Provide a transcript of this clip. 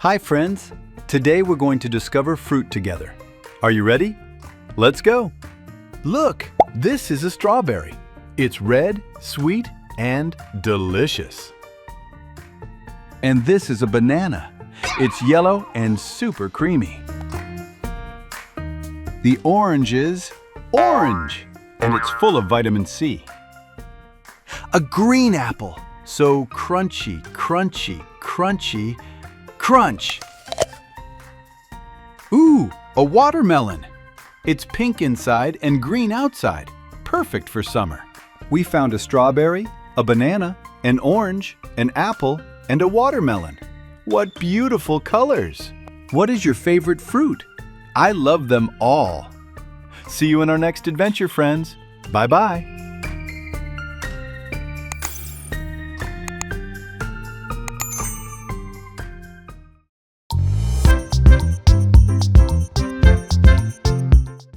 Hi friends! Today we're going to discover fruit together. Are you ready? Let's go! Look! This is a strawberry. It's red, sweet, and delicious. And this is a banana. It's yellow and super creamy. The orange is orange, and it's full of vitamin C. A green apple, so crunchy, crunchy, crunchy, crunch. Ooh, a watermelon. It's pink inside and green outside, perfect for summer. We found a strawberry, a banana, an orange, an apple, and a watermelon. What beautiful colors! What is your favorite fruit? I love them all. See you in our next adventure, friends. Bye-bye.